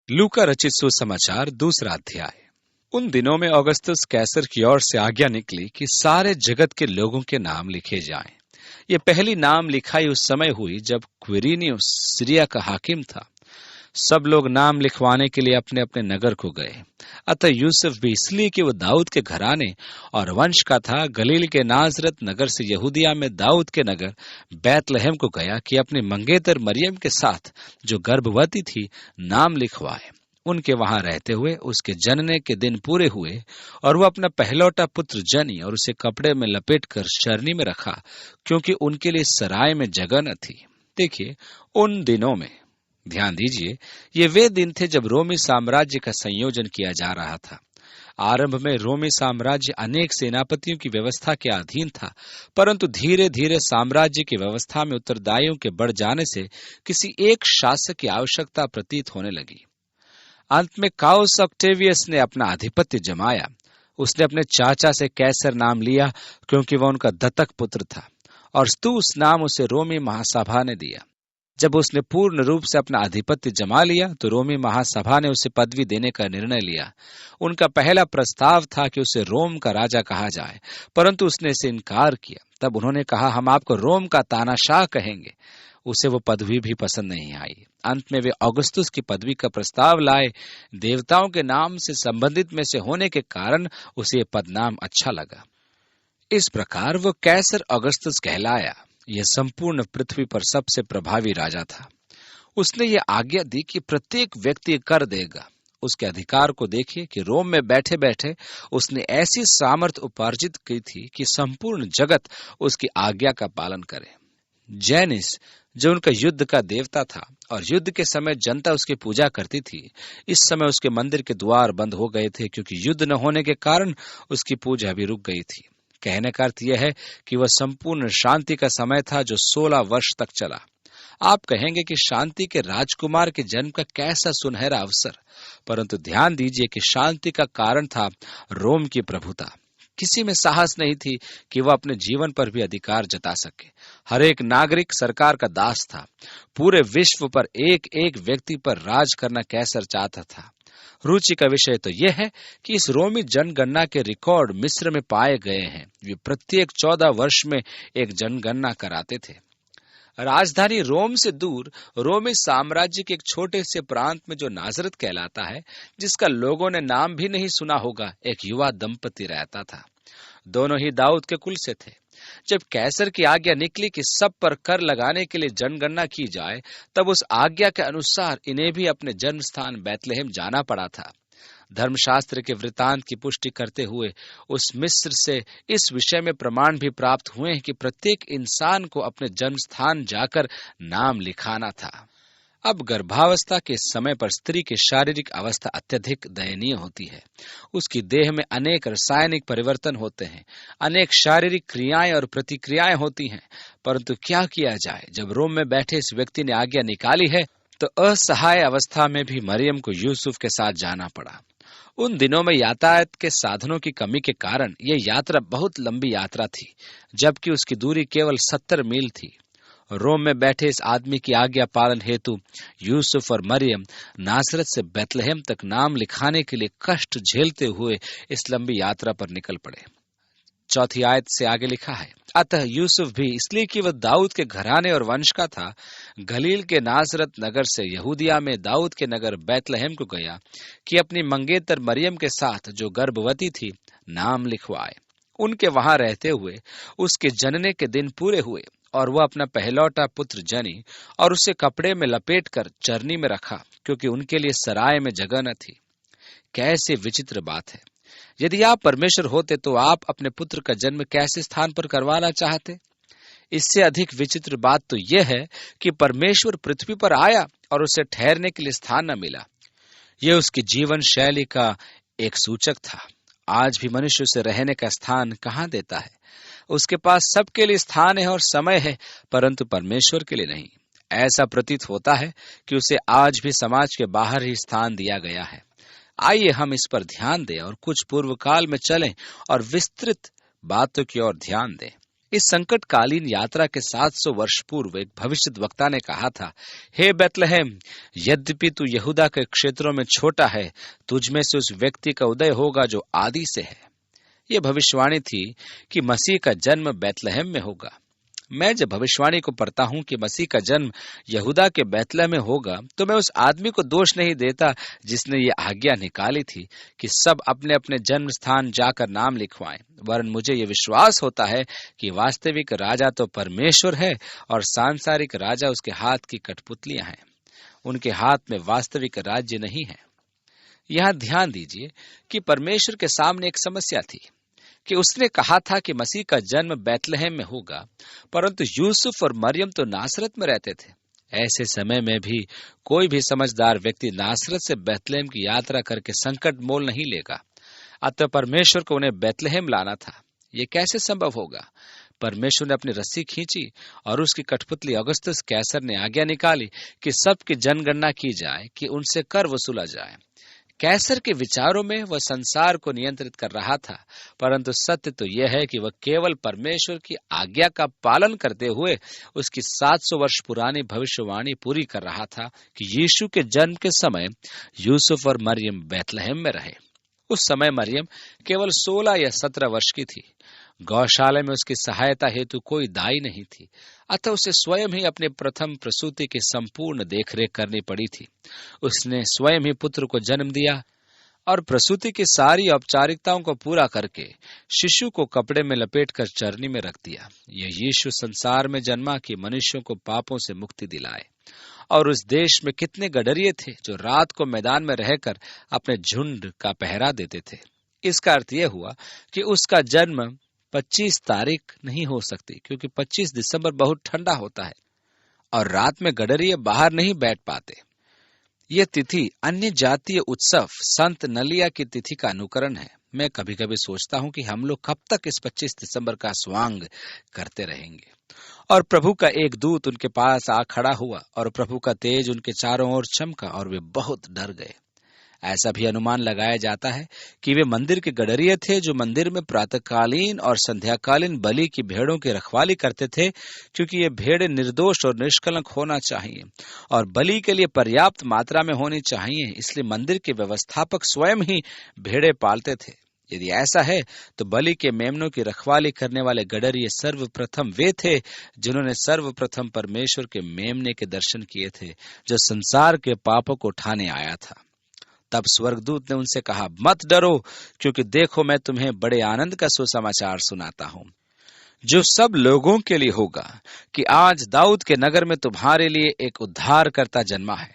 लूका रचित सुसमाचार 2 अध्याय। उन दिनों में औगुस्तुस कैसर की ओर से आज्ञा निकली कि सारे जगत के लोगों के नाम लिखे जाएं। ये पहली नाम लिखाई उस समय हुई जब क्विरिनियुस सीरिया का हाकिम था। सब लोग नाम लिखवाने के लिए अपने अपने नगर को गए। अतः यूसुफ भी इसलिए कि वो दाऊद के घराने और वंश का था, गलील के नाजरत नगर से यहूदिया में दाऊद के नगर बैतलहम को गया कि अपनी मंगेतर मरियम के साथ, जो गर्भवती थी, नाम लिखवाए। उनके वहां रहते हुए उसके जनने के दिन पूरे हुए और वह अपना पहलौटा पुत्र जनी और उसे कपड़े में लपेटकर चरनी में रखा, क्योंकि उनके लिए सराय में जगह न थी। देखिए, उन दिनों में, ध्यान दीजिए, ये वे दिन थे जब रोमी साम्राज्य का संयोजन किया जा रहा था। आरंभ में रोमी साम्राज्य अनेक सेनापतियों की व्यवस्था के अधीन था, परंतु धीरे धीरे साम्राज्य की व्यवस्था में उत्तरदायियों के बढ़ जाने से किसी एक शासक की आवश्यकता प्रतीत होने लगी। अंत में काउस ऑक्टेवियस ने अपना आधिपत्य जमाया। उसने अपने चाचा से कैसर नाम लिया, क्योंकि वह उनका दत्तक पुत्र था, और स्तूस नाम उसे रोमी महासभा ने दिया। जब उसने पूर्ण रूप से अपना आधिपत्य जमा लिया तो रोमी महासभा ने उसे पदवी देने का निर्णय लिया। उनका पहला प्रस्ताव था कि उसे रोम का राजा कहा जाए, परंतु उसने इसे इनकार किया। तब उन्होंने कहा, हम आपको रोम का तानाशाह कहेंगे। उसे वो पदवी भी पसंद नहीं आई। अंत में वे औगुस्तुस की पदवी का प्रस्ताव लाए। देवताओं के नाम से संबंधित में से होने के कारण उसे पदनाम अच्छा लगा। इस प्रकार वो कैसर औगुस्तुस कहलाया। यह संपूर्ण पृथ्वी पर सबसे प्रभावी राजा था। उसने ये आज्ञा दी कि प्रत्येक व्यक्ति कर देगा। उसके अधिकार को देखिए कि रोम में बैठे बैठे उसने ऐसी सामर्थ उपार्जित की थी कि संपूर्ण जगत उसकी आज्ञा का पालन करे। जैनिस, जो उनका युद्ध का देवता था और युद्ध के समय जनता उसकी पूजा करती थी, इस समय उसके मंदिर के द्वार बंद हो गए थे, क्योंकि युद्ध न होने के कारण उसकी पूजा भी रुक गई थी। कहने का अर्थ यह है कि वह संपूर्ण शांति का समय था, जो 16 वर्ष तक चला। आप कहेंगे कि शांति के राजकुमार के जन्म का कैसा सुनहरा अवसर, परंतु ध्यान दीजिए कि शांति का कारण था रोम की प्रभुता। किसी में साहस नहीं थी कि वह अपने जीवन पर भी अधिकार जता सके। हर एक नागरिक सरकार का दास था। पूरे विश्व पर एक एक व्यक्ति पर राज करना कैसर चाहता था। रुचि का विषय तो यह है कि इस रोमी जनगणना के रिकॉर्ड मिस्र में पाए गए हैं। वे प्रत्येक 14 वर्ष में एक जनगणना कराते थे। राजधानी रोम से दूर रोमी साम्राज्य के एक छोटे से प्रांत में, जो नाजरत कहलाता है, जिसका लोगों ने नाम भी नहीं सुना होगा, एक युवा दंपति रहता था। दोनों ही दाऊद के कुल से थे। जब कैसर की आज्ञा निकली कि सब पर कर लगाने के लिए जनगणना की जाए, तब उस आज्ञा के अनुसार इन्हें भी अपने जन्म स्थान बैतलहम जाना पड़ा था। धर्मशास्त्र के वृतांत की पुष्टि करते हुए उस मिस्र से इस विषय में प्रमाण भी प्राप्त हुए हैं कि प्रत्येक इंसान को अपने जन्म स्थान जाकर नाम लिखाना था। अब गर्भावस्था के समय पर स्त्री की शारीरिक अवस्था अत्यधिक दयनीय होती है। उसकी देह में अनेक रासायनिक परिवर्तन होते हैं, अनेक शारीरिक क्रियाएं और प्रतिक्रियाएं होती हैं। परंतु क्या किया जाए, जब रोम में बैठे इस व्यक्ति ने आज्ञा निकाली है, तो असहाय अवस्था में भी मरियम को यूसुफ के साथ जाना पड़ा। उन दिनों में यातायात के साधनों की कमी के कारण यह यात्रा बहुत लंबी यात्रा थी, जबकि उसकी दूरी केवल 70 मील थी। रोम में बैठे इस आदमी की आज्ञा पालन हेतु यूसुफ और मरियम नासरत से बैतलहम तक नाम लिखाने के लिए कष्ट झेलते हुए इस लंबी यात्रा पर निकल पड़े। 4 आयत से आगे लिखा है, अतः यूसुफ भी, इसलिए कि वह दाऊद के घराने और वंश का था, गलील के नासरत नगर से यहूदिया में दाऊद के नगर बैतलहम को गया कि अपनी मंगेतर मरियम के साथ, जो गर्भवती थी, नाम लिखवाए। उनके वहां रहते हुए उसके जनने के दिन पूरे हुए और वह अपना पहलौटा पुत्र जनी और उसे कपड़े में लपेटकर चरनी में रखा, क्योंकि उनके लिए सराय में जगह न थी। कैसे विचित्र बात है! यदि आप परमेश्वर होते तो आप अपने पुत्र का जन्म कैसे स्थान पर करवाना चाहते? इससे अधिक विचित्र बात तो यह है कि परमेश्वर पृथ्वी पर आया और उसे ठहरने के लिए स्थान न मिला। यह उसकी जीवन शैली का एक सूचक था। आज भी मनुष्य उसे रहने का स्थान कहाँ देता है? उसके पास सबके लिए स्थान है और समय है, परंतु परमेश्वर के लिए नहीं। ऐसा प्रतीत होता है कि उसे आज भी समाज के बाहर ही स्थान दिया गया है। आइए हम इस पर ध्यान दें और कुछ पूर्व काल में चलें और विस्तृत बातों की ओर ध्यान दें। इस संकटकालीन यात्रा के 700 वर्ष पूर्व एक भविष्यद्वक्ता ने कहा था, हे बेतलहम, यद्यपि तू यहूदा के क्षेत्रों में छोटा है, तुझ में से उस व्यक्ति का उदय होगा जो आदि से है। यह भविष्यवाणी थी कि मसीह का जन्म बेतलहम में होगा। मैं जब भविष्यवाणी को पढ़ता हूं कि मसीह का जन्म यहूदा के बैतलहम में होगा, तो मैं उस आदमी को दोष नहीं देता जिसने ये आज्ञा निकाली थी कि सब अपने अपने जन्म स्थान जाकर नाम लिखवाएं, वरन मुझे ये विश्वास होता है कि वास्तविक राजा तो परमेश्वर है और सांसारिक राजा उसके हाथ की कठपुतलियां हैं। उनके हाथ में वास्तविक राज्य नहीं है। यहां ध्यान दीजिए कि परमेश्वर के सामने एक समस्या थी कि उसने कहा था कि मसीह का जन्म बैतलहम में होगा, परंतु यूसुफ और मरियम तो नासरत में रहते थे। ऐसे समय में भी कोई भी समझदार व्यक्ति नासरत से बैतलहम की यात्रा करके संकट मोल नहीं लेगा। अतः परमेश्वर को उन्हें बैतलहम लाना था। ये कैसे संभव होगा? परमेश्वर ने अपनी रस्सी खींची और उसकी कठपुतली अगस्तुस कैसर ने आज्ञा निकाली कि सबकी जनगणना की जाए, कि उनसे कर वसूला जाए। कैसर के विचारों में वह संसार को नियंत्रित कर रहा था, परंतु सत्य तो यह है कि वह केवल परमेश्वर की आज्ञा का पालन करते हुए उसकी 700 वर्ष पुरानी भविष्यवाणी पूरी कर रहा था कि यीशु के जन्म के समय यूसुफ और मरियम बैतलहम में रहे। उस समय मरियम केवल 16 या 17 वर्ष की थी। गौशाला में उसकी सहायता हेतु कोई दाई नहीं थी, अतः उसे स्वयं ही अपने प्रथम प्रसूति की संपूर्ण देखरेख करनी पड़ी थी। उसने स्वयं ही पुत्र को जन्म दिया और प्रसूति की सारी औपचारिकताओं को पूरा करके शिशु को कपड़े में लपेटकर चरनी में रख दिया। यह यीशु संसार में जन्मा कि मनुष्यों को पापों से मुक्ति दिलाए। और उस देश में कितने गडरिये थे जो रात को मैदान में रहकर अपने झुंड का पहरा देते थे। इसका अर्थ यह हुआ कि उसका जन्म 25 तारीख नहीं हो सकती, क्योंकि 25 दिसंबर बहुत ठंडा होता है और रात में गडरिये बाहर नहीं बैठ पाते। यह तिथि अन्य जातीय उत्सव संत नलिया की तिथि का अनुकरण है। मैं कभी कभी सोचता हूं कि हम लोग कब तक इस 25 दिसंबर का स्वांग करते रहेंगे। और प्रभु का एक दूत उनके पास आ खड़ा हुआ और प्रभु का तेज उनके चारों ओर चमका और वे बहुत डर गए। ऐसा भी अनुमान लगाया जाता है कि वे मंदिर के गडरिये थे जो मंदिर में प्रातःकालीन और संध्याकालीन बलि की भेड़ों की रखवाली करते थे, क्योंकि ये भेड़ें निर्दोष और निष्कलंक होना चाहिए और बलि के लिए पर्याप्त मात्रा में होनी चाहिए। इसलिए मंदिर के व्यवस्थापक स्वयं ही भेड़ें पालते थे। यदि ऐसा है तो बलि के मेमनों की रखवाली करने वाले गडरिये सर्वप्रथम वे थे जिन्होंने सर्वप्रथम परमेश्वर के मेमने के दर्शन किए थे, जो संसार के पापों को उठाने आया था। तब स्वर्गदूत ने उनसे कहा, मत डरो, क्योंकि देखो मैं तुम्हें बड़े आनंद का सुसमाचार सुनाता हूं, जो सब लोगों के लिए होगा कि आज दाऊद के नगर में तुम्हारे लिए एक उद्धारकर्ता जन्मा है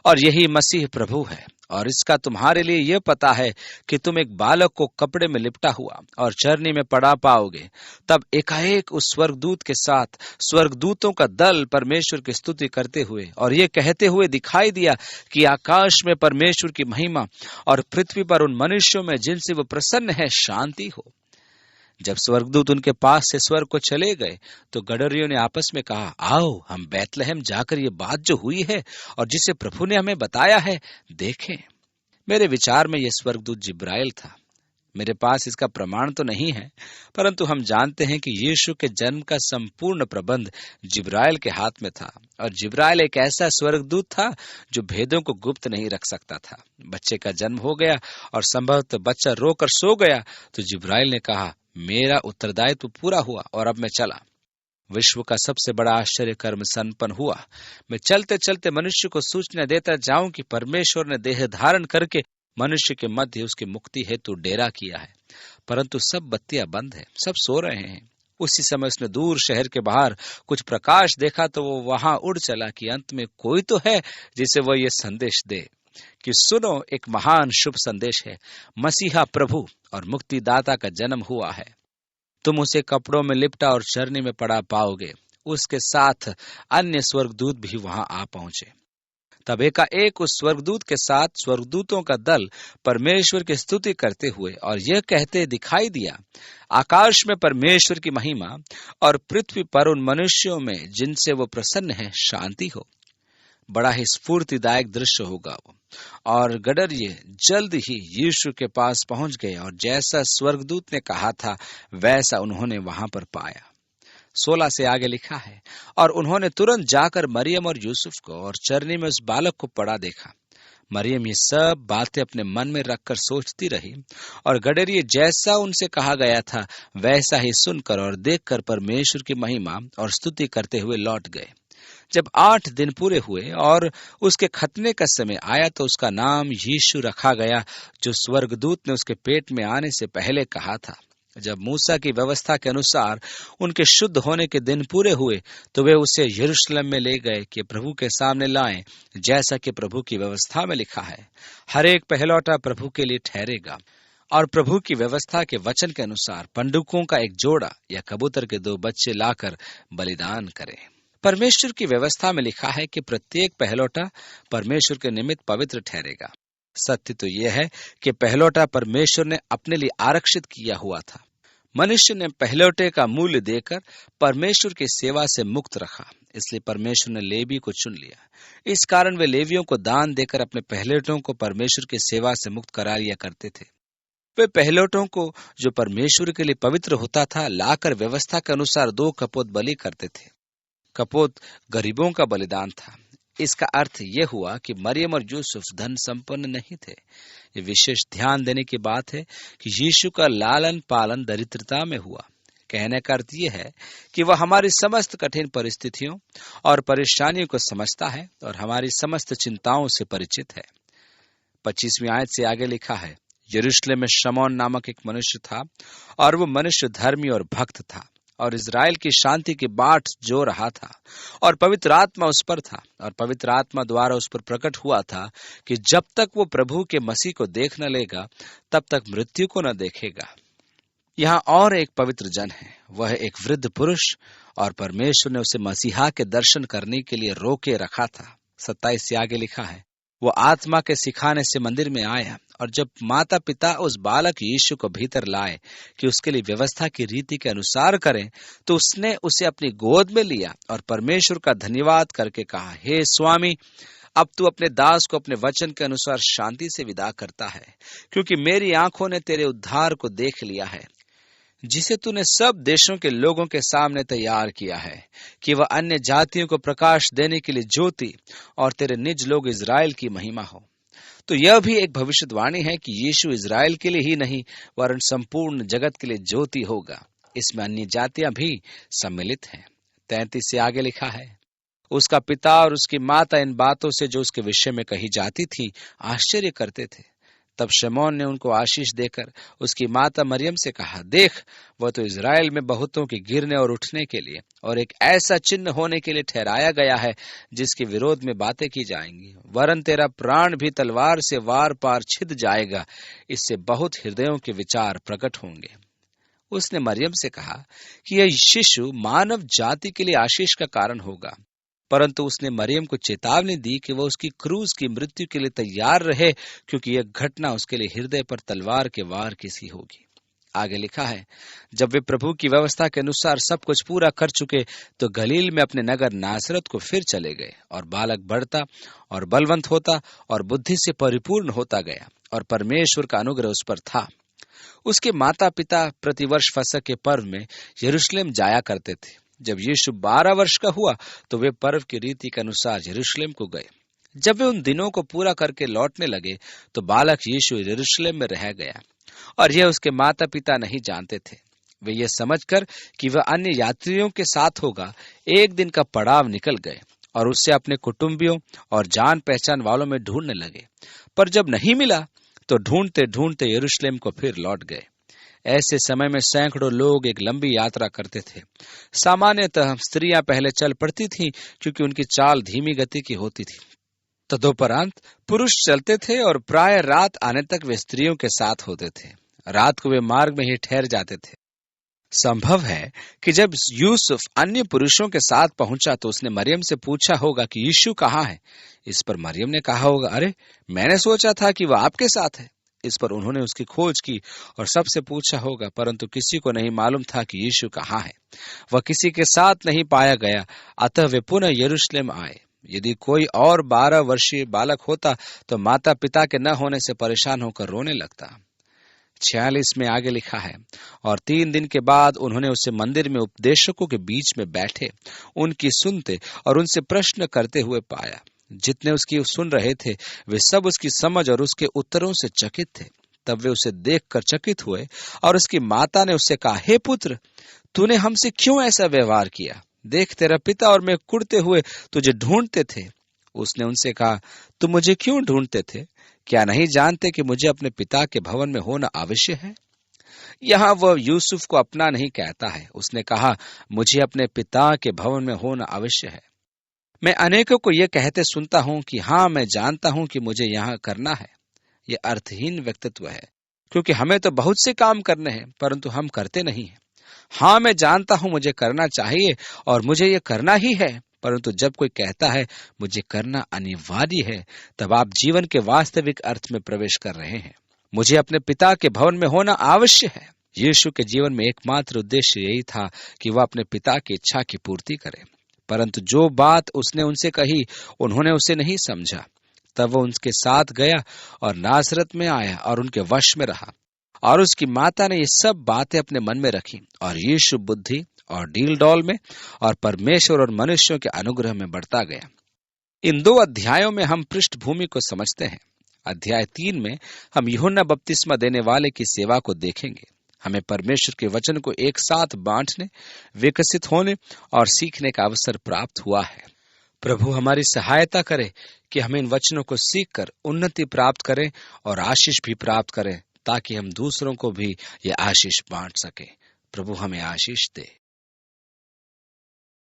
और यही मसीह प्रभु है। और इसका तुम्हारे लिए यह पता है कि तुम एक बालक को कपड़े में लिपटा हुआ और चरनी में पड़ा पाओगे। तब एकाएक उस स्वर्गदूत के साथ स्वर्गदूतों का दल परमेश्वर की स्तुति करते हुए और ये कहते हुए दिखाई दिया कि आकाश में परमेश्वर की महिमा और पृथ्वी पर उन मनुष्यों में जिनसे वो प्रसन्न है शांति हो। जब स्वर्गदूत उनके पास से स्वर्ग को चले गए तो गडरियों ने आपस में कहा, आओ हम बैतलहम जाकर ये बात जो हुई है और जिसे प्रभु ने हमें बताया है देखें। मेरे विचार में यह स्वर्गदूत जिब्राइल था। मेरे पास इसका प्रमाण तो नहीं है, परंतु हम जानते हैं कि यीशु के जन्म का संपूर्ण प्रबंध जिब्राइल के हाथ में था और जिब्राइल एक ऐसा स्वर्गदूत था जो भेदों को गुप्त नहीं रख सकता था। बच्चे का जन्म हो गया और संभवतः बच्चा रोकर सो गया तो जिब्राइल ने कहा, मेरा उत्तरदायित्व पूरा हुआ और अब मैं चला। विश्व का सबसे बड़ा आश्चर्य कर्म संपन्न हुआ। मैं चलते चलते मनुष्य को सूचना देता जाऊं कि परमेश्वर ने देह धारण करके मनुष्य के मध्य उसकी मुक्ति हेतु डेरा किया है, परंतु सब बत्तियां बंद है, सब सो रहे हैं। उसी समय उसने दूर शहर के बाहर कुछ प्रकाश देखा तो वो वहां उड़ चला कि अंत में कोई तो है जिसे वह ये संदेश दे कि सुनो, एक महान शुभ संदेश है, मसीहा प्रभु और मुक्तिदाता का जन्म हुआ है। तुम उसे कपड़ों में लिपटा और चरनी में पड़ा पाओगे। उसके साथ अन्य स्वर्गदूत भी वहां आ पहुंचे। तब एकाएक उस स्वर्गदूत के साथ स्वर्गदूतों का दल परमेश्वर की स्तुति करते हुए और यह कहते दिखाई दिया, आकाश में परमेश्वर की महिमा और पृथ्वी पर उन मनुष्यों में जिनसे वो प्रसन्न है शांति हो। बड़ा ही स्फूर्तिदायक दृश्य होगा वो। और गडरिये जल्द ही यीशु के पास पहुंच गए और जैसा स्वर्गदूत ने कहा था वैसा उन्होंने वहां पर पाया। 16 से आगे लिखा है, और उन्होंने तुरंत जाकर मरियम और यूसुफ को और चरनी में उस बालक को पड़ा देखा। मरियम ये सब बातें अपने मन में रखकर सोचती रही, और गडरिये जैसा उनसे कहा गया था वैसा ही सुनकर और देखकर परमेश्वर की महिमा और स्तुति करते हुए लौट गए। जब 8 दिन पूरे हुए और उसके खतने का समय आया तो उसका नाम यीशु रखा गया, जो स्वर्गदूत ने उसके पेट में आने से पहले कहा था। जब मूसा की व्यवस्था के अनुसार उनके शुद्ध होने के दिन पूरे हुए तो वे उसे यरूशलेम में ले गए कि प्रभु के सामने लाएं, जैसा कि प्रभु की व्यवस्था में लिखा है, हर एक पहलौठा प्रभु के लिए ठहरेगा। और प्रभु की व्यवस्था के वचन के अनुसार पंडुकों का एक जोड़ा या कबूतर के 2 बच्चे लाकर बलिदान करें। परमेश्वर की व्यवस्था में लिखा है कि प्रत्येक पहलौठा परमेश्वर के निमित्त पवित्र ठहरेगा। सत्य तो यह है कि पहलौठा परमेश्वर ने अपने लिए आरक्षित किया हुआ था। मनुष्य ने पहलौठे का मूल्य देकर परमेश्वर की सेवा से मुक्त रखा, इसलिए परमेश्वर ने लेवी को चुन लिया। इस कारण वे लेवियों को दान देकर अपने पहलौठों को परमेश्वर की सेवा से मुक्त करा लिया करते थे। वे पहलौठों को, जो परमेश्वर के लिए पवित्र होता था, लाकर व्यवस्था के अनुसार 2 कपोत बलि करते थे। कपोत गरीबों का बलिदान था। इसका अर्थ यह हुआ कि मरियम और यूसुफ धन संपन्न नहीं थे। ये विशेष ध्यान देने की बात है कि यीशु का लालन पालन दरिद्रता में हुआ। कहने का अर्थ यह है कि वह हमारी समस्त कठिन परिस्थितियों और परेशानियों को समझता है और हमारी समस्त चिंताओं से परिचित है। 25वीं आयत से आगे लिखा है, यरूशलेम में शमौन नामक एक मनुष्य था, और वो मनुष्य धर्मी और भक्त था, और इज़राइल की शांति की बाट जो रहा था, और पवित्र आत्मा उस पर था, और पवित्र आत्मा द्वारा उस पर प्रकट हुआ था कि जब तक वो प्रभु के मसीह को देख न लेगा तब तक मृत्यु को न देखेगा। यहाँ और एक पवित्र जन है, वह एक वृद्ध पुरुष, और परमेश्वर ने उसे मसीहा के दर्शन करने के लिए रोके रखा था। 27 से आगे लिखा है, वो आत्मा के सिखाने से मंदिर में आया, और जब माता पिता उस बालक यीशु को भीतर लाए कि उसके लिए व्यवस्था की रीति के अनुसार करें, तो उसने उसे अपनी गोद में लिया और परमेश्वर का धन्यवाद करके कहा, हे स्वामी, अब तू अपने दास को अपने वचन के अनुसार शांति से विदा करता है, क्योंकि मेरी आंखों ने तेरे उद्धार को देख लिया है, जिसे तूने सब देशों के लोगों के सामने तैयार किया है, कि वह अन्य जातियों को प्रकाश देने के लिए ज्योति और तेरे निज लोग इज़राइल की महिमा हो। तो यह भी एक भविष्यवाणी है कि यीशु इज़राइल के लिए ही नहीं वरन संपूर्ण जगत के लिए ज्योति होगा। इसमें अन्य जातियां भी सम्मिलित हैं। 33 से आगे लिखा है, उसका पिता और उसकी माता इन बातों से जो उसके विषय में कही जाती थी आश्चर्य करते थे। तब शमौन ने उनको आशीष देकर उसकी माता मरियम से कहा, देख, वह तो इज़राइल में बहुतों के गिरने और उठने के लिए और एक ऐसा चिन्ह होने के लिए ठहराया गया है जिसके विरोध में बातें की जाएंगी, वरन तेरा प्राण भी तलवार से वार पार छिद जाएगा। इससे बहुत हृदयों के विचार प्रकट होंगे। उसने मरियम से कहा कि यह शिशु मानव जाति के लिए आशीष का कारण होगा, परंतु उसने मरियम को चेतावनी दी कि वह उसकी क्रूस की मृत्यु के लिए तैयार रहे, क्योंकि यह घटना उसके लिए हृदय पर तलवार के वार की सी होगी। आगे लिखा है, जब वे प्रभु की व्यवस्था के अनुसार सब कुछ पूरा कर चुके तो गलील में अपने नगर नासरत को फिर चले गए, और बालक बढ़ता और बलवंत होता और बुद्धि से परिपूर्ण होता गया, और परमेश्वर का अनुग्रह उस पर था। उसके माता पिता प्रतिवर्ष फसह के पर्व में यरूशलेम जाया करते थे। जब यीशु 12 वर्ष का हुआ तो वे पर्व की रीति के अनुसार यरूशलेम को गए। जब वे उन दिनों को पूरा करके लौटने लगे तो बालक यीशु यरूशलेम में रह गया, और यह उसके माता पिता नहीं जानते थे। वे यह समझकर कि वह अन्य यात्रियों के साथ होगा, एक दिन का पड़ाव निकल गए और उससे अपने कुटुंबियों और जान पहचान वालों में ढूंढने लगे। पर जब नहीं मिला तो ढूंढते ढूंढते यरूशलेम को फिर लौट गए। ऐसे समय में सैकड़ों लोग एक लंबी यात्रा करते थे। सामान्यतः स्त्रियां पहले चल पड़ती थीं, क्योंकि उनकी चाल धीमी गति की होती थी। तदुपरांत पुरुष चलते थे और प्राय रात आने तक वे स्त्रियों के साथ होते थे। रात को वे मार्ग में ही ठहर जाते थे। संभव है कि जब यूसुफ अन्य पुरुषों के साथ पहुंचा तो उसने मरियम से पूछा होगा कि यीशु कहाँ है। इस पर मरियम ने कहा होगा, अरे, मैंने सोचा था कि वह आपके साथ है। इस पर उन्होंने उसकी खोज की और सबसे पूछा होगा, परंतु किसी को नहीं मालूम था कि यीशु कहाँ है। वह किसी के साथ नहीं पाया गया, अतः वे पुनः यरूशलेम आए। यदि कोई और 12 वर्षीय बालक होता तो माता पिता के न होने से परेशान होकर रोने लगता। 46 में आगे लिखा है, और 3 दिन के बाद उन्होंने उसे मंदिर में उपदेशकों के बीच में बैठे उनकी सुनते और उनसे प्रश्न करते हुए पाया। जितने उसकी सुन रहे थे वे सब उसकी समझ और उसके उत्तरों से चकित थे। तब वे उसे देखकर चकित हुए और उसकी माता ने उससे कहा, हे पुत्र, तूने हमसे क्यों ऐसा व्यवहार किया? देख, तेरा पिता और मैं कुड़ते हुए तुझे ढूंढते थे। उसने उनसे कहा, तुम मुझे क्यों ढूंढते थे? क्या नहीं जानते कि मुझे अपने पिता के भवन में होना आवश्यक है? यहाँ वह यूसुफ को अपना नहीं कहता है। उसने कहा, मुझे अपने पिता के भवन में होना आवश्यक है। मैं अनेकों को यह कहते सुनता हूं कि हाँ, मैं जानता हूं कि मुझे यहाँ करना है। यह अर्थहीन व्यक्तित्व है, क्योंकि हमें तो बहुत से काम करने हैं, परंतु हम करते नहीं हैं। हाँ, मैं जानता हूं मुझे करना चाहिए और मुझे यह करना ही है, परंतु जब कोई कहता है मुझे करना अनिवार्य है, तब आप जीवन के वास्तविक अर्थ में प्रवेश कर रहे हैं। मुझे अपने पिता के भवन में होना आवश्यक है। यीशु के जीवन में एकमात्र उद्देश्य यही था कि वह अपने पिता की इच्छा की पूर्ति करे, परंतु जो बात उसने उनसे कही उन्होंने उसे नहीं समझा। तब वह उनके साथ गया और नासरत में आया और उनके वश में रहा, और उसकी माता ने ये सब बातें अपने मन में रखी, और यीशु बुद्धि और डील डॉल में और परमेश्वर और मनुष्यों के अनुग्रह में बढ़ता गया। इन 2 अध्यायों में हम पृष्ठभूमि को समझते हैं। अध्याय 3 में हम यूहन्ना बपतिस्मा देने वाले की सेवा को देखेंगे। हमें परमेश्वर के वचन को एक साथ बांटने, विकसित होने और सीखने का अवसर प्राप्त हुआ है। प्रभु हमारी सहायता करे कि हम इन वचनों को सीखकर उन्नति प्राप्त करें और आशीष भी प्राप्त करें, ताकि हम दूसरों को भी ये आशीष बांट सकें। प्रभु हमें आशीष दे।